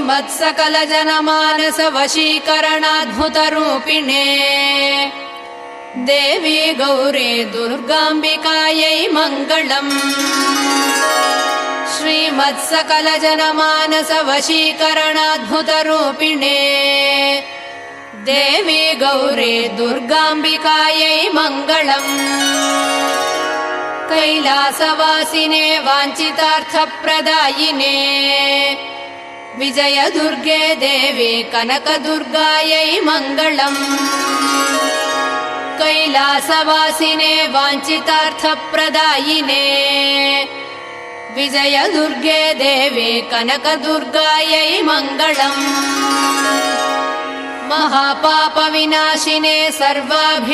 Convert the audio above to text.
श्रीमत्सकलजनमानसवशीकरणाद्भुतरूपिणे देवी गौरी दुर्गाम्बिकायै मङ्गलम्। श्रीमत्सकलजनमानसवशीकरणाद्भुतरूपिणे देवी गौरी दुर्गाम्बिकायै मङ्गलम्। कैलासवासिने वाञ्छितार्थप्रदायिने विजयदुर्गे देवी कनकदुर्गायै मङ्गलम्। कैलासवासिने वाञ्छितार्थप्रदायिने विजयदुर्गे देवी कनकदुर्गायै मङ्गलम्। महापापविनाशिने सर्वाभि